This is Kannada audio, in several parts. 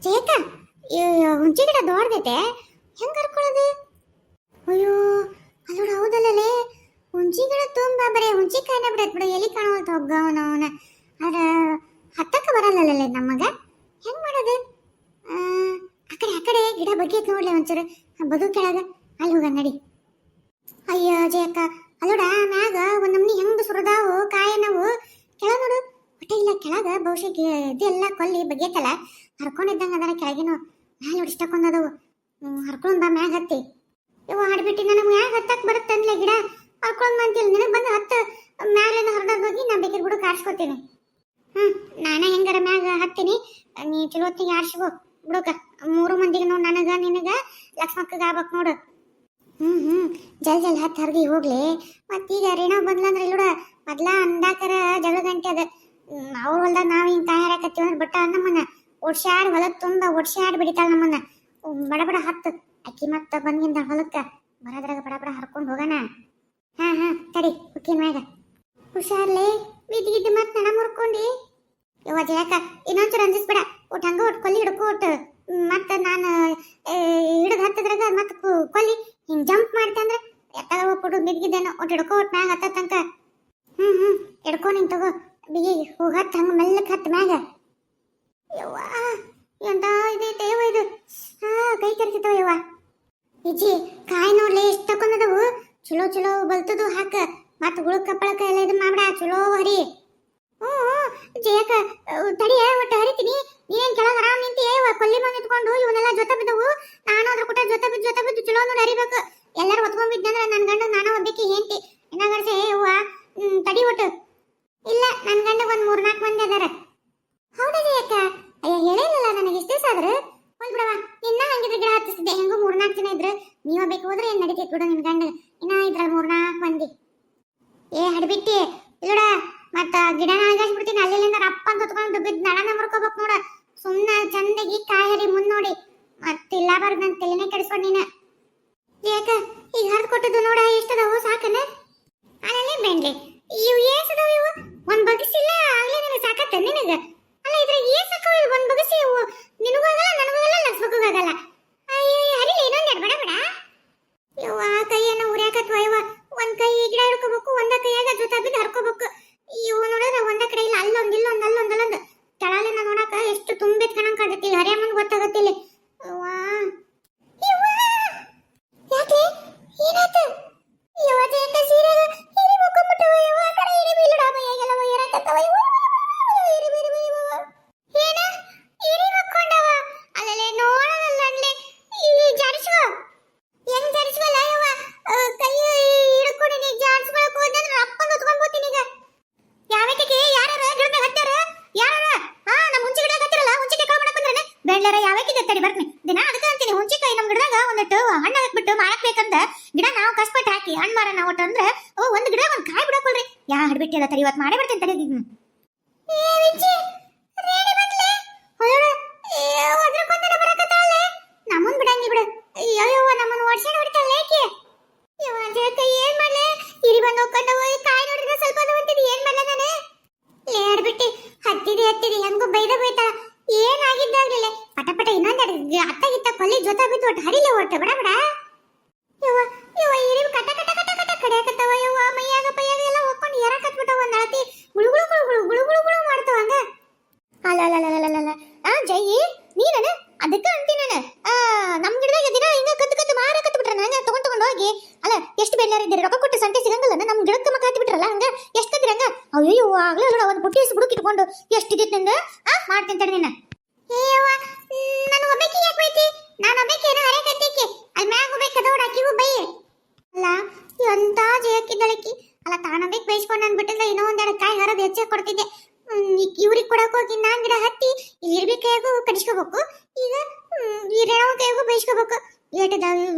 ಜಯಕ ಹುಂಚಿ ಗಿಡ ದೊಡ್ಡದೈತೆ ಹೆಂಗ್ ಕರ್ಕೊಳ್ಳೋದು? ಅಯ್ಯೋ ಅಲ್ಲೋಡ ಹೌದಲ್ಲೇ ಹುಂಚಿ ಗಿಡ ತುಂಬಾ ಬರೀ ಹುಂಚಿಕಾಯಿನ ಬಿಡತ್ ಬಿಡು, ಎಲ್ಲಿ ಕಾಣವಲ್ತು ಹೋಗವನವನ. ಅದ ಹತ್ತಕ್ಕೆ ಬರಲ್ಲಲ್ಲೇ ನಮಗ, ಹೆಂಗ್ ಮಾಡೋದು? ಆ ಕಡೆ ಗಿಡ ಬಗ್ಗೆ ನೋಡ್ಲಿ ಒಂಚೂರು, ಬದು ಕೆಳಗ ಅಲ್ಲಿ ಹೋಗ ನಡಿ. ಅಯ್ಯೋ ಜಯಕ ಅಲ್ಲೋಡ ಮ್ಯಾಗ ಒಂದ್ ನಮ್ನಿ ಹೆಂಗ್ ಸುರದಾವು ಕಾಯ ನಾವು ಕೆಳ ನೋಡು, ಹೊಟ್ಟೆ ಇಲ್ಲ ಕೆಳಗ ಬಹುಶಃ ಇದೆಲ್ಲ ಕೊಲ್ಲಿ ಬಗೆತಲ್ಲ ಹರ್ಕೊಂಡಿದ್ದಂಗ ಅದರ ಕೆಳಗಿನ ಮ್ಯಾಲ ನೋಡಿ ಇಷ್ಟಕ್ಕೊಂದದವು. ಹರ್ಕೊಂಡ್ ಬಾ ಮ್ಯಾಗ ಹತ್ತಿ. ಇವು ಹಾಡ್ಬಿಟ್ಟು ನನಗೆ ಮ್ಯಾಗ ಹತ್ತಕ್ ಬರುತ್ತೆ ಅಂದ್ಲೆ ಗಿಡ ಹರ್ಕೊಂಡ್ ಬಂತಿಲ್ಲ, ನಿನಗೆ ಬಂದು ಹತ್ತು ಮ್ಯಾಲಿಂದ ಹೊರದಾಗ ಹೋಗಿ ನಾ ಬೇಕಿರ್ ಬಿಡು ಕಾಡ್ಸ್ಕೊತೀನಿ. ನಾನ ಹೆಂಗಾರ ಮ್ಯಾಗ ಹತ್ತೀನಿ, ನೀ ಚಲೋ ಹೊತ್ತಿಗೆ ಆಡ್ಸ್ಕೋ ಬಿಡುಕ. 3 ಮಂದಿಗೆ ನೋಡು, ನನಗ ನಿನಗ ಲಕ್ಷ್ಮಕ್ಕಗ ಆಗ್ಬೇಕು ನೋಡು. ಜಲ್ ಹತ್ತು ಹರ್ದಿ ಹೋಗ್ಲಿ. ಮತ್ತೀಗ ರೇಣೋ ಬಂದ್ಲಂದ್ರೆ ಇಲ್ಲೋಡ ಮೊದ್ಲ ಅಂದಾಕರ ಜಗಳ ಗಂಟೆ ಅದ. ಅವ್ರ ಹೊಲ್ದಾಗ ನಾವ್ ಹಿಂಗ್ ಕಾಯಿ ಹಾರಾಕತ್ತೀವಿ ಅಂದ್ರೆ ಬಟ್ಟ ನಮ್ಮನ್ನ ಒಡ್ಸ್ಯಾಡ್ ಹೊಲಕ್ ತುಂಬ ಒಡ್ಸ್ಯಾಡ್ ಬಿಡಿತಾಳ ನಮ್ಮನ್ನ. ಬಡ ಹತ್ತು ಅಕ್ಕಿ ಮತ್ತ ಬಂದಿಂದ ಹೊಲಕ್ಕ ಬರದ್ರಾಗ ಬಡ ಹರ್ಕೊಂಡು ಹೋಗೋಣ. ಹಾ ತಡಿ ಹುಕ್ಕಿನ ಮ್ಯಾಗ ಹುಷಾರ್ಲೆ, ಬಿದ್ದಿಗಿದ್ದು ಮತ್ ನಡ ಮುರ್ಕೊಂಡಿ. ಯವ್ವ ಜಯಕ ಇನ್ನೊಂಚೂರು ಅಂಜಿಸ್ಬೇಡ, ಒಟ್ಟು ಹಂಗ ಒಟ್ಟು ಕೊಲ್ಲಿ ಹಿಡ್ಕೊ ಒಟ್ಟು. ಮತ್ತ ನಾನು ಹಿಡಿದು ಹತ್ತದ್ರಾಗ ಮತ್ ಕೊಲ್ಲಿ ಹಿಂಗ್ ಜಂಪ್ ಮಾಡ್ತೆ ಅಂದ್ರೆ ಎತ್ತಾಗ ಹೋಗ್ಬಿಟ್ಟು ಬಿದ್ದಿದ್ದೇನೋ ಒಟ್ಟು ಹಿಡ್ಕೊ ಒಟ್ಟು ಮ್ಯಾಗ ಹತ್ತ ತನಕ. ಹಿಡ್ಕೊ ನಿಂಗೆ ತಗೋ ಬಿಗಿ ಹೋಗಿ ಹತ್ತು ಹಂಗ ಮೆಲ್ಲಕ್ಕೆ ಹತ್ತು ಮ್ಯಾಗ. ಯವ್ವ ಎಂತ ಇದೈತೆ ಯವ್ವ ಇದು, ಕೈ ಕರಿತಿತ್ತವ ಯವ್ವ. ಇಜ್ಜಿ ಕಾಯಿ ನೋಡ್ಲಿ ಎಷ್ಟು ತಕೊಂಡದವು, ಚಲೋ ಬಲ್ತದು ಹಾಕ. ಮತ್ ಗುಳಕ ಪಳಕ ಎಲ್ಲ ಇದು ಮಾಡ್ಬೇಡ, ಚಲೋ ಹರಿ. ಜಯಕ ತಡಿಯ ಒಟ್ಟು ಹರಿತೀನಿ. ನೀನ್ ಕೆಳಗ ಆರಾಮ್ ನಿಂತಿ ಕೊಲ್ಲಿ ಬಂದ್ ಇಟ್ಕೊಂಡು ಇವನ್ನೆಲ್ಲ ಜೊತೆ ಬಿದ್ದವು. ನಾನು ಅದ್ರ ಕೂಟ ಜೊತೆ ಬಿದ್ದು ಚಲೋ ನೋಡಿ ಹರಿಬೇಕು. ಎಲ್ಲರೂ ಹೊತ್ಕೊಂಡ್ಬಿದ್ದಂದ್ರೆ ನನ್ ಗಂಡ ನಾನು ಒಬ್ಬಕ್ಕೆ ಹೇಂತಿ ಏನಾಗರ್ಸೆ ಯವ್ವ. ತಡಿ ಒಟ್ಟು ಇಲ್ಲ, ನನ್ ಗಂಡ ಒಂದ್ 3-4 ಮಂದಿ ಅದಾರ. ಹೌದಾ ಜಯಕ? ಅಯ್ಯ ಹೇಳಿಲ್ಲ ನನಗೆ ಇಷ್ಟ ದಿವಸ ಆದ್ರೆ ಹೋಲ್ ಬಿಡವ. ಇನ್ನ ಹಂಗಿದ್ರೆ ಗಿಡ ಹತ್ತಿಸಿದ್ದೆ, ಹೆಂಗೋ 3-4 ಜನ ಇದ್ರು. ನೀವ ಬೇಕು ಹೋದ್ರೆ ಏನ್ ನಡೀತೈತ್ ಬಿಡು, ನಿನ್ ಗಂಡ ಇನ್ನ ಇದ್ರಲ್ಲಿ 3-4 ಮಂದಿ. ಹಡ್ಬಿಟ್ಟಿ ಇಲ್ಲೋಡ ಮತ್ತ ಗಿಡನ ಅಳಗಾಡ್ಬಿಡ್ತೀನಿ. ಅಲ್ಲಿಂದ ರಪ್ಪ ಅಂತ ಹೊತ್ಕೊಂಡು ಬಿದ್ದು ನಡನ ಮುರ್ಕೋಬೇಕು ನೋಡ. ಸುಮ್ಮನೆ ಚಂದಗಿ ಕಾಯಿ ಹರಿ ಮುಂದ್ ನೋಡಿ, ಮತ್ತಿಲ್ಲ ಬಾರ್ದು ನನ್ ತಲೆನೇ ಕೆಡಿಸ್ಕೊಂಡು ನೀನ. ಯಾಕ ಈಗ ಹರ್ದು ಕೊಟ್ಟದ್ದು ನೋಡ ಎಷ್ಟದವು ಸಾಕನ? ಅಲ್ಲೇ ಬೇಂಡ್ಲಿ ಇವು ಏಸದವು ಇವು ಒಂದ್ ಬಗಸಿಲ್ಲ ಆಗ್ಲೇ ನಿನಗೆ ಸಾಕತ್ತ ನಿನಗ? ಅಲ್ಲ ಇದ್ರಾಗ ಏಸಕ್ಕವ ಇವು ಒಂದ್ ಬಗಸಿ? ಇವು ನಿನಗೂ ಆಗಲ್ಲ ನನಗೂ ಆಗಲ್ಲ ಲಕ್ಷ್ಮಕ್ಕೂ ಆಗಲ್ಲ. ಅಯ್ಯ ಹರಿಲಿ ಇನ್ನೊಂದ್ ಎರಡು ಬಡ ಯವ್ವ. ಕೈಯನ್ನ ಉರಿಯಾಕತ್ವ ಯವ್ವ. ಒಂದ್ ಕೈ ಗಿಡ ಹಿಡ್ಕೋಬೇಕು, ಒಂದ ಕೈಯಾಗ ಜೊತೆ ಬಿದ್ದು ಹರ್ಕೋಬೇಕು. ಇವು ನೋಡಿದ್ರೆ ಒಂದ ಕಡೆ ಇಲ್ಲ, ಅಲ್ಲೊಂದು ಇಲ್ಲೊಂದು ಅಲ್ಲೊಂದು ಕೆಳಲಿಂದ ನೋಡಾಕ ಎಷ್ಟು ತುಂಬಿತ್ ಕಣಂಗ್ ಕಾಣತಿಲ್ಲ. ಹರಿಯಮ್ಮನ್ ಗೊತ್ತಾಗತ್ತಿಲ್ಲ. ಯಾಕೆ ಏನಾಯ್ತು? ಯವ್ವ ಜಯಕ ಸೀರೆಗ ಹಿರಿ ಮುಕ್ಕೊಂಬಿಟ್ಟವ ಯವ್ವ. ಕಡೆ ಹಿರಿ ಬೀಳಡ ಮೈಯಾಗೆಲ್ಲ ಒಯ್ಯರಾಕತ್ತವ ಯವ್ವ. ಹಿರಿ ಬೀರಿ ಬೀವ ಏನ ಹಿರಿ ಮುಕ್ಕೊಂಡವ? ಅಲ್ಲೇ ನೋಡಲ್ಲ ಅನ್ಲೆ ಜಾಡಿಸ್ಕೋ. ಹೆಂಗ್ ಜಾಡಿಸ್ಕೊಲ್ಲ ಯವ್ವ? ಕೈ ಹಿಡ್ಕೊಂಡು ನೀ ಜಾಡಿಸ್ಕೊಳಕ್ ಹೋದಂದ್ರೆ ಅಪ್ಪನ ಹೊತ್ಕೊಂಡ್ಬೋತೀನಿ ಈಗ. ಯಾವಕ್ಕೆ ಯಾರ ಗಿಡದಾಗ ಹತ್ತಾರ ಯಾರ? ನಮ್ಮ ಹುಂಚಿ ಗಿಡ ಹತ್ತಿರಲ್ಲ, ಹುಂಚಿಕಾಯಿ ಕಾಳು ಮಾಡಕ್ ಬಂದ್ರೆ ಬೆಳ್ಳರ ಯಾವಕ್ಕಿದೆ ತಡಿ ಬರ್ತೀನಿ. ದಿನ ಅದಕ್ಕೆ ಅಂತೀನಿ ಹುಂಚಿಕಾಯಿ ನಮ್ಮ ಗಿಡದಾಗ ಒಂದಿಟ್ಟು ಹಣ್ಣು ಹಾಕ್ಬಿಟ್ಟು ಮಾಡಕ್ ಬೇಕಂದ ಗಿಡ ನಾವು ಕಷ್ಟಪಟ್ಟು ಹಾಕಿ ಹಣ್ಣು ಮಾರ ನಾವು ಒಟ್ಟು ಅಂದ್ರೆ ಒಂದ್ ಗಿಡ ಒಂದ್ ಕಾಯಿ ಬಿಡಕೊಳ್ರಿ. ಯಾ ಹಿಡ್ಬಿಟ್ಟಿ ಅದ ತಡಿ, ಇವತ್ತು ಮಾಡೇ ಬರ್ತೀನಿ ತಡಿ. ನಮ್ಮನ್ ಬಿಡಂಗಿ ಬಿಡು. ಅಯ್ಯೋ ನಮ್ಮನ್ನ ಓಡ್ಸಾಡ ಹೊಡಿತಾಳೆ ಏಕೆ? ಏನ್ ಮಾಡ್ಲೆ? ಹಿರಿ ಬಂದು ಹೋಗ್ಕೊಂಡವ ಕಾಯಿ ನೋಡಿದ್ರೆ ಸ್ವಲ್ಪ ಹೊಂಟಿದ್ ಏನ್ ಮಾಡ್ಲ ನಾನು? ಲೇಡ್ಬಿಟ್ಟಿ ಹತ್ತಿದಿ ಹೆಂಗು ಬೈತಾಳ. ಏನಾಗಿದ್ದಾಗ್ಲಿಲ್ಲ ಪಟ ಇನ್ನೊಂದೆರಡು ಅತ್ತಾಗಿತ್ತ ಕೊಲ್ಲಿ ಜೊತೆ ಬಿದ್ದು ಒಟ್ಟು ಹರಿಲೆ ಒಟ್ಟು ಬಡ ಯವ್ವ ಹಿರಿ ಕಟ ಕಡಿಯಾಕತ್ತವ ಯವ್ವ. ಮೈಯಾಗ ಪೈಯಾಗ ಎಲ್ಲ ಹೋಗ್ಕೊಂಡು ಏರಾಕತ್ಬಿಟ್ಟವ. ಒಂದ್ ಅಳತಿ ಗುಳು ಮಾಡ್ತಾವ ಹಂಗ. ಅಲ್ಲ ಜಯಿ ನೀನ ಅದಕ್ಕೆ ಅಂತೀನಿ ನಾನು. ನಮ್ ಗಿಡದಾಗ ದಿನ ಹಿಂಗ ಕತ್ತು ಮಾರಕತ್ ಬಿಟ್ರ ನಂಗ ತಗೊಂಡ್ ಹೋಗಿ. ಅಲ್ಲ ಎಷ್ಟು ಬೆಳ್ಳಾರಿದ್ದೀರಿ, ರೊಕ್ಕ ಕೊಟ್ಟು ಸಂತೆ ಸಿಗಂಗಲ್ಲ. ನಮ್ ಗಿಡಕ್ಕ ಮಕ್ಕ ಹತ್ತಿ ಬಿಟ್ರಲ್ಲ ಹಂಗ ಎಷ್ಟು ಕದ್ರಿ ಹಂಗ? ಅಯ್ಯೋ ಆಗ್ಲೇ ಅಲ್ಲ ಒಂದ್ ಬುಟ್ಟಿ ಬುಡುಕ್ ಇಟ್ಕೊಂಡು ಎಷ್ಟಿದ್ದಿತ್ತು ನಿಂದ? ಮಾಡ್ತೀನಿ ತಡಿ ನಿನ್ನ. ನಾನು ಒಬ್ಬಾಕಿ ಯಾಕೆ ಬೈತಿ? ನಾನು ಒಬ್ಬಾಕಿ ಏನೋ ಹರಕತ್ತಿಕ್ಕೆ ಅಲ್ಲಿ ಮ್ಯಾಗ ಹೋಗ್ಬೇಕದೋಡ ಆಕಿಗೂ ಬೈ. ಅಲ್ಲ ಎಂತ ಜಯಕ್ಕಿದ್ದಳಕ್ಕಿ. ಅಲ್ಲ ತಾನೊಬ್ಬಕ್ಕೆ ಬೈಸ್ಕೊಂಡು ನಾನು ಬಿಟ್ಟಿಲ್ಲ, ಇನ್ನೂ ಒಂದೆರಡು ಕಾಯಿ ಹರದು ಹೆಚ್ಚಾಗಿ ಕೊಡ್ತಿದ್ದೆ. ಇವ್ರಿಗೆ ಕೊಡಕ್ ಹೋಗಿ ನಾನ್ ಗಿಡ ಹತ್ತಿ ಇರ್ಬಿ ಕೈಯಾಗೂ ಕಡಿಸ್ಕೋಬೇಕು, ಈಗ ರೇಣವ ಕೈಯಾಗೂ ಬೈಸ್ಕೋಬೇಕು. ಏಟದ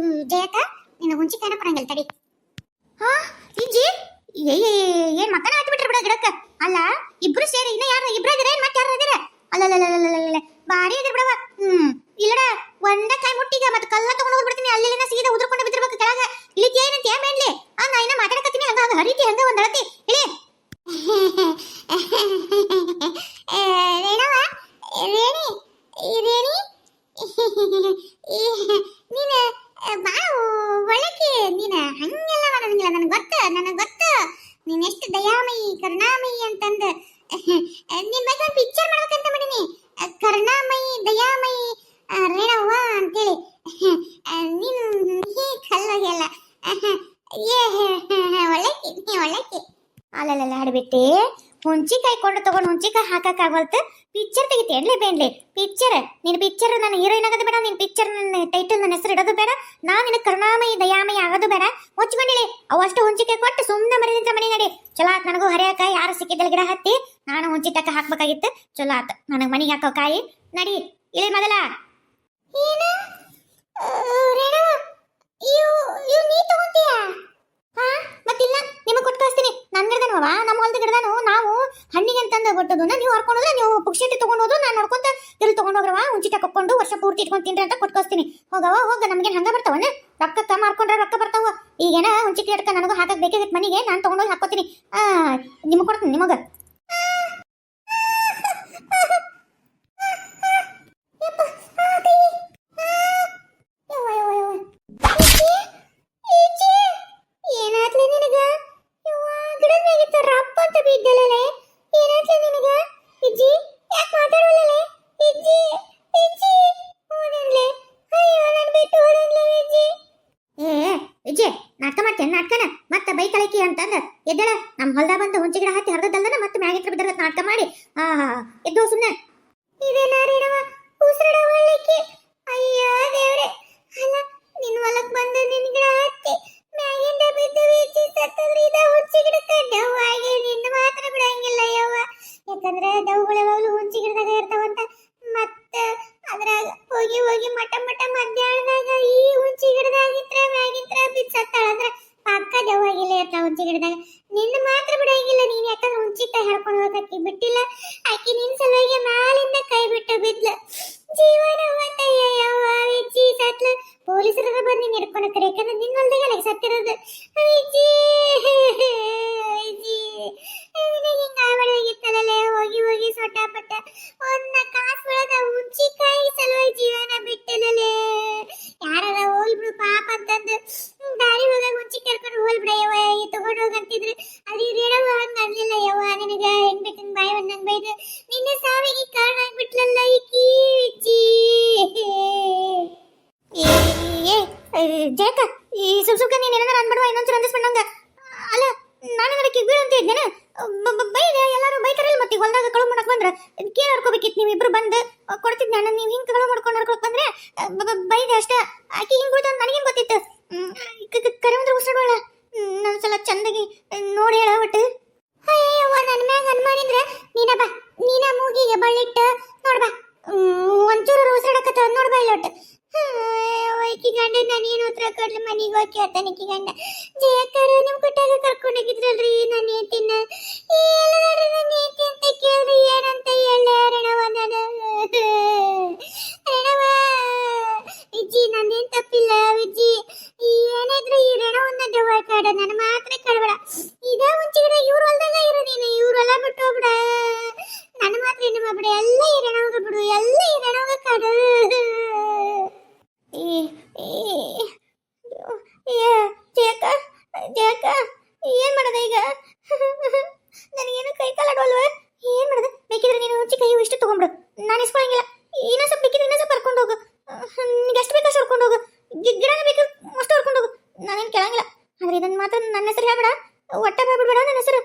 ಜಯಕ ನಿನ್ನ ಹುಂಚಿಕಾಯಿನ ಕೊಡಂಗಿಲ್ಲ ತಡಿ. ಇಜ್ಜಿ ಏನ್ ಮಕ್ಕನ ಹತ್ತಿ ಬಿಟ್ರೆ ಬಿಡ ಗಿಡಕ್ಕ. ಅಲ್ಲ ಇಬ್ರು ಸೇರಿ ಇನ್ನ ಯಾರು ಇಬ್ರು ಇದಾರೆ ಮತ್ತೆ ಯಾರು ಇದಾರೆ? ಅಲ್ಲ ಬಾರಿ ಇದ್ರ ಬಿಡವ. ಇಲ್ಲಡ ಒಂದ ಕಾಯಿ ಮುಟ್ಟಿಗ ಮತ್ತೆ ಕಲ್ಲ ತಗೊಂಡು ಹೋಗ್ಬಿಡ್ತೀನಿ. ಅಲ್ಲಿನ ಸೀದಾ ಉದ್ರಕೊಂಡು ಬಿದ್ದಿರ್ಬೇಕು ಕೆಳಗ. ಇಳಿತಿ ಏನಂತ ಯಾ ಮೇನ್ಲಿ? ನಾ ಇನ್ನ ಮಾತಾಡಕತ್ತೀನಿ ಹಂಗ ಹರಿತಿ ಹಂಗ ಒಂದ್ ಅಳತಿ ಇಳಿ. ರೇಣವ ರೇಣಿ ನೀನು ಬಾಳ ಒಳಗೆ ನೀನು ಹಂಗೆಲ್ಲ ಮಾಡೋದಿಲ್ಲ. ನನಗೆ ಗೊತ್ತ ನೀನ್ ಎಷ್ಟು ದಯಾಮಯಿ ಕರುಣಾಮಯಿ ಅಂತಂದ. ನಿನ್ ಬಗ್ಗೆ ಒಂದು ಪಿಕ್ಚರ್ ಮಾಡ್ಬೇಕಂತ ಮಾಡೀನಿ, ಕರುಣಾಮಯಿ ದಯಾಮಯಿ ರೇಣವ್ವ ಅಂತೇಳಿ. ನೀನು ಕಲ್ಲೋಗೆಲ್ಲ ಒಳ್ಳಕ್ಕೆ ಅಲ್ಲಲ್ಲ ಆಡ್ಬಿಟ್ಟೆ. ಹುಂಚಿಕಾಯಿ ಕೊಂಡು ತಗೊಂಡು ಹುಂಚಿಕಾಯಿ ಹಾಕಕ್ಕಾಗಲ್ತ ಪಿಕ್ಚರ್ ತೆಗಿತಿ ಎಡ್ಲೆ ಬೇಡ್ಲಿ ಪಿಕ್ಚರ್. ನಿನ್ನ ಪಿಕ್ಚರ್ ನನ್ನ ಹೀರೋಯಿನ್ ಆಗೋದು ಬೇಡ, ನಿನ್ನ ಪಿಕ್ಚರ್ ನನ್ನ ಟೈಟಲ್ ನನ್ನ ಹೆಸರು ಇಡೋದು ಬೇಡ, ನಾನು ನಿನ್ನ ಕರುಣಾಮಯಿ ದಯಾಮಯಿ ಆಗೋದು ಬೇಡ. ಮುಚ್ಕೊಂಡಿಳಿ ಅವಷ್ಟು ಹುಂಚಿಕಾಯಿ ಕೊಟ್ಟು ಸುಮ್ಮನೆ ಮರಿದಿಂದ ಮನೆ ನಡಿ. ಚಲೋ ಆತ್, ನನಗೂ ಹರಿಯಾಕ ಯಾರು ಸಿಕ್ಕಿದಲ್ಲಿ ಗಿಡ ಹತ್ತಿ ನಾನು ಹುಂಚಿಟಕ್ಕ ಹಾಕ್ಬೇಕಾಗಿತ್ತು. ಚಲೋ ಆತ್, ನನಗೆ ಮನೆಗೆ ಹಾಕೋ ಕಾಯಿ ನಡಿ. ಇಲ್ಲಿ ಮೊದಲ ಏನು ನೀ ತಗೊಂತೀಯಾ? ಹಾ ಮತ್ತಿಲ್ಲ, ನಿಮಗೆ ಕೊಟ್ಟು ಕಳಿಸ್ತೀನಿ. ನನ್ನ ಗಿಡದನವ ನಮ್ಮ ಹೊಲದ ಗಿಡದನು ನಾವು ಹಣ್ಣಿಗೆ ಅಂತಂದ ಕೊಟ್ಟದು. ನೀವು ಹರ್ಕೊಂಡ್ರೆ ನೀವು ಪುಕ್ಷಿಟಿ ತಗೊಂಡೋದು, ನಾನು ನೋಡ್ಕೊಂತ ಇಲ್ಲಿ ತಗೊಂಡೋಗ್ರವ ಹುಂಚಿಟ ಕಕ್ಕೊಂಡು ವರ್ಷ ಪೂರ್ತಿ ಇಟ್ಕೊಂಡು ತಿನ್ರಿ ಅಂತ ಕೊಟ್ಟು ಕಳಿಸ್ತೀನಿ. ಹೋಗ ನಮ್ಗೇನು ಹಂಗ ಬರ್ತಾವಣ್ಣ, ರೊಕ್ಕ ಮಾರ್ಕೊಂಡ್ರೆ ರೊಕ್ಕ ಬರ್ತಾವ. ಈಗೇನ ಹುಂಚಿಟಿ ಅಡ್ಕ ನನಗೂ ಹಾಕಕ್ ಬೇಕಾಗಿತ್ತು ಮನೆಗೆ, ನಾನು ತಗೊಂಡೋಗಿ ಹಾಕೋತೀನಿ. ನಿಮಗೆ ಕೊಡ್ತೀನಿ ನಿಮಗೆ. ಏನಾಗ್ಲಿ ನಿನಗ ಗಿಡದ ಮ್ಯಾಗಿತ್ತ ರಪ್ಪ ಅಂತ ಬಿದ್ದಲೇ? ಏನಾಗ್ಲಿ ನಿನಗ ಇಜ್ಜಿ? ಯಾಕೆ ಮಾತಾಡೋಲ್ಲೇ ಇಜ್ಜಿ? ಹೋದನ್ಲೆ ಅಯ್ಯೋ ನಾನು ಬಿಟ್ಟು ಹೋದನ್ಲೆ ಇಜ್ಜಿ. ಇಜ್ಜಿ ನಾಟಕ ಮಾಡ್ತೇನೆ ನಾಟಕನ ಮತ್ತೆ ಬೈ ಕಳಕಿ ಅಂತಂದ ಎದ್ದಳ. ನಮ್ಮ ಹೊಲ್ದಾಗ ಬಂದು ಹುಂಚಿ ಗಿಡ ಹತ್ತಿ ಹರಿದಲ್ದನ ಮತ್ತೆ ಮ್ಯಾಗಿತ್ರ ಬಿದ್ದರ ನಾಟಕ ಮಾಡಿ ಎದ್ದೋ ಸುಮ್ಮನೆ. ಇದೇನ ರೇಣವ ಉಸಿರಡ ಒಳ್ಳಕ್ಕೆ? ಅಯ್ಯೋ ದೇವ್ರೆ, ಅಲ್ಲ ನಿನ್ ಹೊಲಕ್ ಬಂದು ನಿನ್ ಗಿಡ ಹತ್ತಿ ಮ್ಯಾಗಿಂದ ಬಿದ್ದು ಬೀಚಿ ಸತ್ತದ್ರಿ. ಇದ ಹುಂಚಿ ಗಿಡಕ್ಕೆ ಡವ್ ಆಗಿ ನಿನ್ನ ಮಾತ್ರ ಬಿಡಂಗಿಲ್ಲ ಯವ್ವ. ಯಾಕಂದ್ರೆ ಡವ್ಗಳು ಯಾವಾಗಲೂ ಹುಂಚಿ ಗಿಡದಾಗ ಇರ್ತಾವಂತ. ಮತ್ತ ಅದ್ರಾಗ ಹೋಗಿ ಮಟ ಮಧ್ಯಾಹ್ನದಾಗ ಈ ಹುಂಚಿ ಗಿಡದಾಗಿತ್ರ ಮ್ಯಾಗಿಂತ್ರ ಬಿದ್ದು ಸತ್ತಾಳ ಅಂದ್ರೆ ಪಕ್ಕ ಡವ್ ಆಗಿಲ್ಲ ಇರ್ತಾವ ಹುಂಚಿ ಗಿಡದಾಗ. ನಿನ್ನ ಮಾತ್ರ ಬಿಡಂಗಿಲ್ಲ ನೀನ್. ಯಾಕಂದ್ರೆ ಹುಂಚಿಕಾಯಿ ಹೇಳ್ಕೊಂಡು ಹೋಗಕ್ಕೆ ಬಿಟ್ಟಿಲ್ಲ ಆಕಿ. ನಿನ್ ಸಲುವಾಗಿ ಮ್ಯಾಲಿಂದ ಕೈ ಬಿಟ್ಟು ಬಿದ್ಲ. ಜೀವನ ಯವ್ವ ವಿಜ್ಜಿ ಸತ್ಲ. ಪೊಲೀಸರ ಬಂದು ನಿಡ್ಕೊಳಕ್ರೆ, ಯಾಕಂದ್ರೆ ನಿನ್ನ ಹೊಲ್ದಾಗ ಸತ್ತಿರೋದು. ವಿಜ್ಜಿ ಹಿಂಗ ಆಗ್ಬಾರ್ದಾಗಿತ್ತಲ್ಲೇ. ಹೋಗಿ ಸೊಟ್ಟಾಪಟ್ಟ ಒಂದ ಕಾಸು ಬೆಳೆದ ಹುಂಚಿಕಾಯಿ ಸಲುವಾಗಿ ಜೀವನ ಬಿಟ್ಟಲೇ. ಯಾರಾರ ಹೋಲ್ಬಿಡು ಪಾಪ ಅಂತಂದು ದಾರಿ ಹೋದಾಗ ಹುಂಚಿ ಕರ್ಕೊಂಡು ಹೋಲ್ಬಿಡ ಯವ್ವ, ತಗೊಂಡು ಹೋಗಂತಿದ್ರು. ಅದು ರೇಣವ ಹಂಗ ಅನ್ಲಿಲ್ಲ ಯವ್ವ. ನಿನಗ ಹೆಂಗ್ ಬೇಕಂಗ್ ಬಾಯಿ ಬಂದಂಗ್ ಬೈದು ನಿನ್ನ ಸಾವಿಗೆ ಕಾರಣ ಆಗ್ಬಿಟ್ಲಲ್ಲ ಈಕಿ ವಿಜ್ಜಿ. ಜಯಕ ಈ ಸುಮ್ಕ ನೀನ್ ಏನಾರ ಅನ್ಬಿಡುವ ಇನ್ನೊಂದ್ಸಲ ಅಂದಿಸ್ಬಿಡಂಗ. ಅಲ್ಲ ನಾನು ಅದಕ್ಕೆ ಬೀಳು ಅಂತ ಇದ್ದೇನೆ. ಬೈದೆ ಎಲ್ಲಾರು ಬೈತಾರಲ್ಲ. ಮತ್ತೆ ಹೊಲ್ದಾಗ ಕಳು ಮಾಡಕ್ ಬಂದ್ರ ಕೇಳ ಹರ್ಕೋಬೇಕಿತ್ತು. ನೀವಿಬ್ರು ಬಂದು ಕೊಡ್ತಿದ್ ನಾನು. ನೀವು ಹಿಂಗ್ ಕಳು ಮಾಡ್ಕೊಂಡು ಹರ್ಕೊಕ್ ಬಂದ್ರೆ ಬೈದೆ ಅಷ್ಟ. ಆಕಿ ಹಿಂಗ್ ಬೀಳ್ತ ನನಗೇನ್ ಗೊತ್ತಿತ್ತು? ಕರೆವಂದ್ರ ಉಸಿರೋಳ ನನ್ಸಲ ಚಂದಾಗಿ ನೋಡಿ ಹೇಳ ಒಟ್ಟು. ಅಯ್ಯವ್ವ ನನ್ನ ಮ್ಯಾಗ ಅನ್ಮಾಡಿದ್ರ ನೀನ ಮೂಗಿಗೆ ಬಳ್ಳಿಟ್ಟು ನೋಡ್ಬಾ ಒಂಚೂರು ಉಸಿರಾಡಕತ್ತ ನೋಡ್ಬಾ ಇಲ್ಲ ಒಟ್ಟು. ಈಕಿ ಗಂಡ ನಾನೇನು ಉತ್ತರ ಕೊಡ್ಲಿ ಮನೆಗೆ ಹೋಗಿ ಕೇಳ್ತಾನೆ. ಈಕಿ ಗಂಡ ಜಯಕರ ನಿಮ್ ಕುಟ್ಟಾಗ ಕರ್ಕೊಂಡೋಗಿದ್ರಲ್ರಿ ನನ್ನ ಏತಿನ ಎಲ್ಲದಾಡ್ರಿ ನನ್ನ ಏತಿ ಅಂತ ಕೇಳ್ರಿ ಏನಂತ ಹೇಳ ರಣವ. ನಾನು ರಣವ ವಿಜ್ಜಿ ನಂದೇನ್ ತಪ್ಪಿಲ್ಲ ವಿಜ್ಜಿ. ಏನಾದ್ರು ಈ ರಣವನ್ನ ದೆವ್ವ ಕಾಡ, ನನ್ನ ಮಾತ್ರ ಕಳ್ಬೇಡ. ಇದ ಮುಂಚಿಗಡೆ ಇವ್ರ ಹೊಲ್ದಾಗ ಇರೋ ನೀನು, ಇವ್ರ ಹೊಲ ಬಿಟ್ಟು ಹೋಗ್ಬಿಡ. ನನ್ನ ಮಾತ್ರ ಏನು ಮಾಡ್ಬಿಡ. ಎಲ್ಲ ಈ ರಣವಾಗ ಬಿಡು, ಎಲ್ಲ ಈ ರಣವಾಗ ಕಾಡು. ಜಯಕ ಏನ್ ಮಾಡದ ಈಗ? ನನಗೇನು ಕೈ ಕಾಲಾಡೋಲ್ವ? ಏನ್ ಮಾಡದ? ಬೇಕಿದ್ರೆ ನೀನು ಹುಂಚಿ ಕೈ ಇಷ್ಟು ತಗೊಂಡ್ಬಿಡು, ನಾನು ಇಸ್ಕೊಳಂಗಿಲ್ಲ. ಇನ್ನೂ ಸ್ವಲ್ಪ ಬೇಕಿದ್ರೆ ಇನ್ನೂ ಸ್ವಲ್ಪ ಹರ್ಕೊಂಡು ಹೋಗು. ನಿಂಗೆ ಎಷ್ಟು ಬೇಕು ಅಷ್ಟು ಹರ್ಕೊಂಡು ಹೋಗು. ಗಿಡನ ಬೇಕು ಅಷ್ಟು ಹರ್ಕೊಂಡು ಹೋಗು, ನಾನೇನು ಕೇಳಂಗಿಲ್ಲ. ಆದ್ರೆ ಇದನ್ನ ಮಾತ್ರ ನನ್ನ ಹೆಸರು ಹೇಳ್ಬೇಡ, ಒಟ್ಟ ಹೇಳ್ಬಿಡ್ಬೇಡ ನನ್ನ ಹೆಸರು.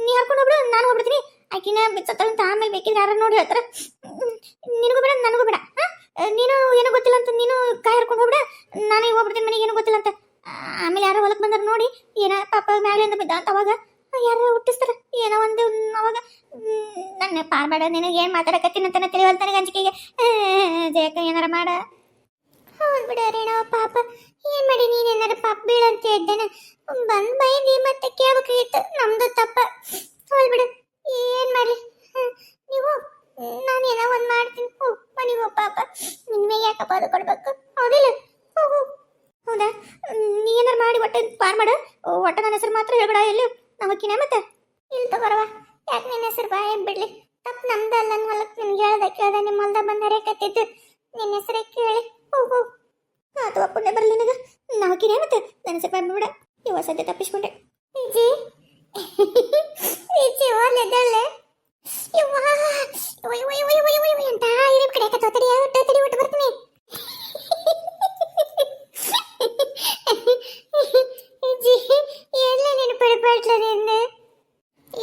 ನೀ ಹರ್ಕೊಂಡು ಹೋಗ್ಬಿಡು, ನಾನು ಹೋಗ್ಬಿಡ್ತೀನಿ. ಆಕಿನ ಬಿಚ್ಚತ್ತ ಆಮೇಲೆ ಬೇಕಿದ್ರೆ ಯಾರು ನೋಡಿ ಹೇಳ್ತಾರ. ನಿನಗೂ ಬೇಡ ನನಗೂ ಬೇಡ. ನೀನು ಏನೋ ಗೊತ್ತಿಲ್ಲ ಅಂತ ನೀನು ಕಾಯಿ ಹರ್ಕೊಂಡು ಹೋಗ್ಬಿಡ, ನಾನು ಈಗ ಹೋಗ್ಬಿಡ್ತೀನಿ ಮನೆಗೆ ಏನೋ ಗೊತ್ತಿಲ್ಲ ಅಂತ. ಆಮೇಲೆ ಯಾರೋ ಹೊಲಕ್ಕೆ ಬಂದಾರ ನೋಡಿ ಏನ ಪಾಪ ಮ್ಯಾಲಿಂದ ಬಿದ್ದ ಅಂತ ಅವಾಗ ಯಾರು ಹುಟ್ಟಿಸ್ತಾರ ಏನೋ ಒಂದು. ಅವಾಗ ನನ್ನ ಪಾರ್ಬೇಡ, ನಿನಗೆ ಏನು ಮಾತಾಡಕತ್ತೀನಿ ಅಂತ ತಿಳಿವಲ್ ನನಗೆ ಅಂಜಿಕೆಗೆ. ಜಯಕ ಏನಾರ ಮಾಡ. ಹೌದು ಬಿಡ ರೇಣವ ಪಾಪ ಏನ್ ಮಾಡಿ ನೀನೇನಾರ ಪಾಪ ಬೀಳಂತ ಇದ್ದೇನೆ ಬಂದ್ ಬೈದಿ ಮತ್ತೆ ಕೇಳ್ಬೇಕಾಗಿತ್ತು. ನಮ್ದು ತಪ್ಪ. ಹೋಲ್ಬಿಡು ಏನ್ ಮಾಡಿ ನೀವು. ನಾನು ಏನೋ ಒಂದ್ ಮಾಡ್ತೀನಿ. ಮನೆಗೆ ಹೋಗ್ ಪಾಪ. ನಿನ್ನೆ ಯಾಕಪ್ಪ ಅದು ಕೊಡ್ಬೇಕು ಹೌದಿಲ್ಲ? ಹೋಗು. ಹೌದಾ ನೀ ಏನಾರು ಮಾಡಿ ಒಟ್ಟೆ ಪಾರ್ ಮಾಡು. ಒಟ್ಟ ನನ್ನ ಹೆಸರು ಮಾತ್ರ ಹೇಳ್ಬೇಡ. ಎಲ್ಲಿ ನಮಕಿನ ಮತ್ತೆ ಇಲ್ಲಿ ತಗೋರವ. ಯಾಕೆ ನಿನ್ನ ಹೆಸರು ಬಾಯ್ ಬಿಡ್ಲಿ? ತಪ್ಪು ನಮ್ದಲ್ಲ. ನನ್ನ ಹೊಲಕ್ಕೆ ನಿಮ್ಗೆ ಹೇಳ್ದೆ ಕೇಳ್ದೆ ನಿಮ್ಮ ಹೊಲ್ದಾಗ ಬಂದು ಹರಿಯಕತ್ತಿತ್ತು. ನಿನ್ನ ಹೆಸರೇ ಕೇಳಿ ಹೋಗು. ಅಥವಾ ಪುಣ್ಯ ಬರಲಿ ನಿನಗ. ನಾಕಿನೇ ಮತ್ತೆ ನನ್ನ ಹೆಸರು ಬೇಡ. ಇವ ಸದ್ಯ ತಪ್ಪಿಸ್ಕೊಂಡೆ. ಈಜಿ ಈಜಿ ಓಲೆದಳ್ಳೆ ಯವ್ವಾ ಒಯ್ ಒಯ್ ಒಯ್ ಒಯ್ ಒಯ್ ಅಂತ ಇರಿ ಕಡೆ ತಡಿ ತಡಿ ಒಟ್ಟು ಬರ್ತೀನಿ. ಈಜಿ ಎಲ್ಲ ನೀನು ಪಡ್ಪಡ್ಲ ನಿನ್ನ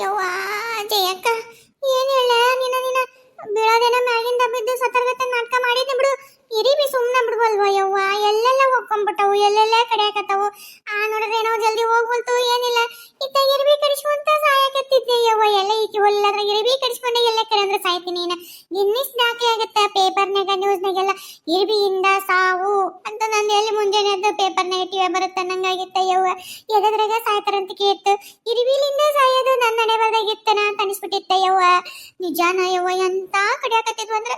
ಯವ್ವಾ ಜಯಕ್ಕ ಏನ್ ಹೇಳ ನೀನ ಬೀಳೋದೇನ ಮ್ಯಾಗಿಂದ ಬಿದ್ದು ಸತರ್ಗತೆ ನಾಟಕ ಮಾಡಿದ್ದೆ ಬಿಡು. ಇರಿಬಿ ಸುಮ್ಮನೆ ಬಿಡ್ಬಲ್ವಾ ಯವ್ವ, ಎಲ್ಲೆಲ್ಲ ಹೋಗ್ಕೊಂಡ್ಬಿಟ್ಟವು, ಎಲ್ಲೆಲ್ಲ ಕಡಿಯಾಕತ್ತವು. ನೋಡಿದ್ರೆ ಏನೋ ಜಲ್ದಿ ಹೋಗ್ಬಲ್ತು, ಏನಿಲ್ಲ ಇತ್ತ ಇರ್ಬಿ ಕಡಿಸ್ಕೊಂತ ಸಾಯಕತ್ತಿದ್ದೆ ಯವ್ವ. ಎಲ್ಲ ಈಕಿ ಒಲ್ಲದ್ರ ಇರ್ಬಿ ಕಡಿಸ್ಕೊಂಡೆ ಎಲ್ಲ ಕಡೆ ಅಂದ್ರೆ ಸಾಯ್ತೀನಿ. ಗಿನ್ನಿಸ್ ದಾಖಲೆ ಆಗತ್ತ ಪೇಪರ್ನಾಗ ನ್ಯೂಸ್ನಾಗೆಲ್ಲ ಇರ್ಬಿಯಿಂದ ಸಾವು ಅಂತ. ನಂದು ಎಲ್ಲಿ ಮುಂಜಾನೆ ಎದ್ದು ಪೇಪರ್ನಾಗ ಟಿವಿ ಬರುತ್ತೆ ನಂಗಾಗಿತ್ತ ಯವ್ವ. ಎದದ್ರಾಗ ಸಾಯ್ತಾರಂತ ಕೇಳ್ತು, ಇರ್ಬಿಲಿಂದ ಸಾಯೋದು ನನ್ನ ಹಣೆ ಬರ್ದಾಗಿತ್ತನ ಅಂತ ಅನಿಸ್ಬಿಟ್ಟಿತ್ತ ಯವ್ವ. ನಿಜಾನ ಯವ್ವ, ಎಂತ ಕಡಿಯಾಕತ್ತಿದ್ವು ಅಂದ್ರೆ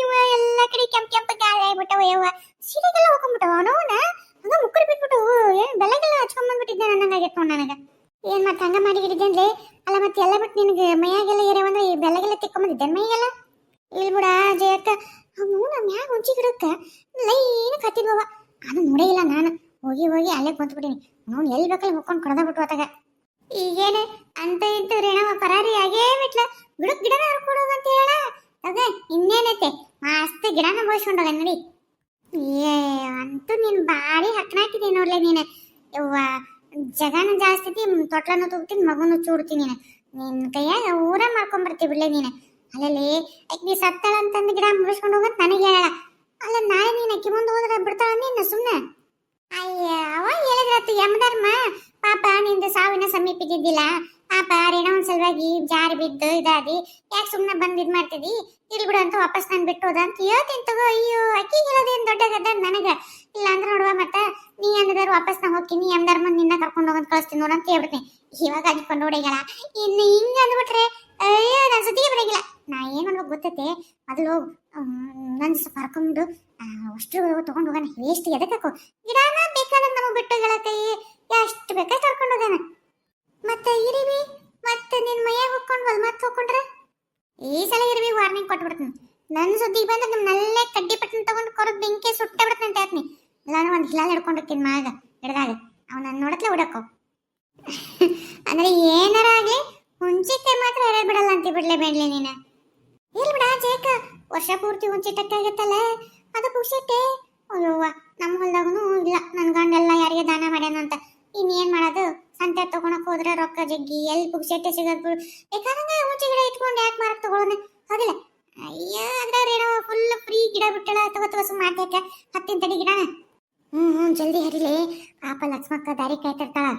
ಇವ ಎಲ್ಲ ಕಡೆ ಕೆಂಪ್ ಗಾಳಿ ಆಗ್ಬಿಟ್ಟವ ಯವ್ವ. ಸೀರೆಗೆಲ್ಲ ಹೋಗ್ಕೊಂಡ್ಬಿಟ್ಟವ ಅವನವನ ಹಂಗ ಮುಕ್ಕಡಿ ಬಿಟ್ಬಿಟ್ಟವು. ಏನ್ ಬೆಲೆಗೆಲ್ಲ ಹಚ್ಕೊಂಡ್ಬಂದ್ಬಿಟ್ಟಿದ್ದೆ ನನ್ನಂಗಾಗೈತೆ ನೋಡ್ ನನಗ. ಏನ್ ಮತ್ತೆ ಹಂಗ ಮಾಡಿಗಿರಿದ್ದೆ ಅಲ್ಲ. ಮತ್ತೆ ಎಲ್ಲ ಬಿಟ್ಟು ನಿನಗೆ ಮೈಯಾಗೆಲ್ಲ ಏರವಂದ್ರೆ ಈ ಬೆಲೆಗೆಲ್ಲ ತಿಕ್ಕೊಂಬಂದಿದ್ದೆ ಮೈಗೆಲ್ಲ. ಇಲ್ ಬಿಡ ಜಯಕ್ಕ, ಅವನು ನಮ್ಮ ಮ್ಯಾಗ ಹುಂಚಿ ಗಿಡಕ್ಕ ಲೈನ್ ಕತ್ತಿದ್ವ. ಅದು ನೋಡೇ ಇಲ್ಲ ನಾನು. ಹೋಗಿ ಅಲ್ಲೇ ಕುಂತ್ಬಿಟ್ಟಿನಿ. ಅವ್ನು ಎಲ್ಲಿ ಬೇಕಲ್ಲಿ ಮುಕ್ಕೊಂಡು ಕಡ್ದ ಬಿಟ್ಟು ಆತಾಗ. ಈಗೇನೆ ಅಂತ ಇದ್ದು ರೇಣವ ಪರಾರಿ ಆಗೇ ಬಿಟ್ಲ. ಗಿಡಕ್ ಗಿಡನ ಹರ್ಕೊಡೋದು ಅಂತ ಹೇಳ ಅದ. ಇನ್ನೇನೈತೆ ಮಸ್ತ್ ಗಿಡನ ಬೋಯಿಸ್ಕೊಂಡೋಗ ನೋಡಿ. ಏ ಅಂತೂ ನೀನ್ ಬಾರಿ ಹಕ್ಕನಾಕಿದಿ ನೋಡ್ಲೆ ನೀನು ಯವ್ವ. ಜಗನ ಜಾಸ್ತಿ ಐತಿ, ತೊಟ್ಲನ್ನು ತೂಗ್ತೀನಿ, ಮಗುನು ಚೂಡ್ತೀನಿ. ನಿನ್ನ ಕೈಯಾಗ ಊರ ಮಾಡ್ಕೊಂಡ್ಬರ್ತೀವಿ ಬಿಡ್ಲೆ ನೀನು. ಅಲ್ಲಲ್ಲಿ ನೀ ಸತ್ತಾಳ ಅಂತಂದು ಗಿಡ ಮುಗಿಸ್ಕೊಂಡು ಹೋಗತ್ ನನಗೆ ಹೇಳ. ಅಲ್ಲ ನಾಳೆ ನೀನು ಅಕ್ಕಿ ಮುಂದೆ ಹೋದ್ರೆ ಬಿಡ್ತಾಳ ನೀನು ಸುಮ್ಮನೆ. ಅಯ್ಯ ಅವ ಹೇಳಿದ್ರತ್ತು ಯಮಧರ್ಮ. ಪಾಪ ನಿಂದು ಸಾವಿನ ಸಮೀಪಿದ್ದಿದ್ದಿಲ್ಲ. ಪಾಪ ರೇಣವನ್ ಸಲುವಾಗಿ ಜಾರಿ ಬಿದ್ದು ಇದಾದಿ ಯಾಕೆ ಸುಮ್ಮನೆ ಬಂದು ಇದು ಮಾಡ್ತಿದ್ದಿ, ಇಲ್ಲಿ ಬಿಡು ಅಂತ ವಾಪಸ್ ನಾನು ಬಿಟ್ಟು ಹೋದ ಅಂತ ಹೇಳ್ತೀನಿ ತಗೋ. ಅಯ್ಯೋ ಅಕ್ಕಿ ಹೇಳೋದೇನು ದೊಡ್ಡ ಗದ್ದ ನನಗೆ. ಇಲ್ಲ ಅಂದ್ರೆ ನೋಡುವ ಮತ್ತೆ ನೀ ಅಂದಿದ್ರು ವಾಪಸ್ ನಾ ಹೋಗ್ತೀನಿ, ಯಮಧರ್ಮ ನಿನ್ನ ಕರ್ಕೊಂಡು ಹೋಗೋದು ಕಳಿಸ್ತೀನಿ ನೋಡು ಅಂತ ಹೇಳ್ಬಿಡ್ತೀನಿ. ಇವಾಗ ಅನ್ಕೊಂಡು ಹೊಡಿಗಲ್ಲ. ಇನ್ನು ಹಿಂಗ ಅಂದ್ಬಿಟ್ರೆ ಅಯ್ಯೋ ನಾನು ಸುದ್ದಿಗೆ ಬರೋಗಿಲ್ಲ. ನಾ ಏನು ಮಾಡ್ಬೇಕು ಗೊತ್ತೈತೆ, ಮೊದಲು ನನ್ನ ಕರ್ಕೊಂಡು ಅಷ್ಟು ತಗೊಂಡು ಹೋಗೋಣ. ವೇಸ್ಟ್ ಎದಕ್ಕೋ ಗಿಡನ ಬೇಕಾದ್ರೆ ನಮಗೆ ಬಿಟ್ಟು ಕೈ ಎಷ್ಟು ಬೇಕಾದ್ರೆ ಕರ್ಕೊಂಡು ಹೋಗೋಣ. ಮತ್ತೆ ಇರಿವಿ ಮತ್ತೆ ನಿನ್ ಮೈಯಾಗ ಹೋಗ್ಕೊಂಡ್ವಲ್ ಮತ್ತೆ ಹೋಗ್ಕೊಂಡ್ರೆ ಈ ಸಲ ಇರಿವಿ ವಾರ್ನಿಂಗ್ ಕೊಟ್ಬಿಡ್ತೀನಿ. ನನ್ನ ಸುದ್ದಿಗೆ ಬಂದ್ರೆ ನಮ್ಮನ್ನೆಲ್ಲೇ ಕಡ್ಡಿ ಪಟ್ಟಣ ತಗೊಂಡು ಕೊರದು ಬೆಂಕಿ ಸುಟ್ಟ ಬಿಡ್ತೀನಿ ಅಂತ ಹೇಳ್ತೀನಿ. ಇಲ್ಲಾಂದ್ರೆ ಒಂದು ಹಿಲಾಲ್ ಹಿಡ್ಕೊಂಡಿರ್ತೀನಿ ಮಗ ಹಿಡ್ದಾಗ ಅವನ ನೋಡತ್ಲೆ ಹುಡಕೋ. ಅಂದ್ರೆ ಏನಾರ ಆಗ್ಲಿ ಹುಂಚಿಟ್ಟೆ ಮಾತ್ರ ಹೇಳ ಬಿಡಲ್ಲ ಅಂತ ಬಿಡ್ಲೇ ಬೇಡ್ಲಿ ನೀನು. ಇಲ್ಲಿ ಬಿಡ ಜೇಕ, ವರ್ಷ ಪೂರ್ತಿ ಹುಂಚಿಟ್ಟಕ್ಕಾಗತ್ತಲ್ಲ ಅದು ಪುಕ್ಷಿಟ್ಟೆ. ಅಯ್ಯೋವ್ವ ನಮ್ಮ ಹೊಲ್ದಾಗೂ ಇಲ್ಲ, ನನ್ನ ಗಂಡೆಲ್ಲ ಯಾರಿಗೆ ದಾನ ಮಾಡ್ಯಾನ ಅಂತ. ಇನ್ನೇನ್ ಮಾಡೋದು, ಸಂತೆ ತಗೊಳಕ್ ಹೋದ್ರೆ ರೊಕ್ಕ ಜಗ್ಗಿ, ಎಲ್ಲಿ ಪುಕ್ಷಿಟ್ಟೆ ಸಿಗೋದು. ಬೇಕಾದಂಗೆ ಹುಂಚಿ ಗಿಡ ಇಟ್ಕೊಂಡು ಯಾಕೆ ಮಾರಕ್ ತಗೊಳ್ಳೋಣ ಹೋಗಿಲ್ಲ. ಅಯ್ಯ ಅದ್ರಾಗ ಏನೋ ಫುಲ್ ಫ್ರೀ ಗಿಡ ಬಿಟ್ಟಳ ತಗೋ ಸುಮ್ಮ ಮಾಡ್ಯಾಕ ಹತ್ತಿನ ತಡಿ ಗಿಡನ. ಜಲ್ದಿ ಹರಿಲಿ. ಪಾಪ ಲಕ್ಷ್ಮಕ್ಕ ದಾರಿ ಕಾಯ್ತಿರ್ತಾಳ.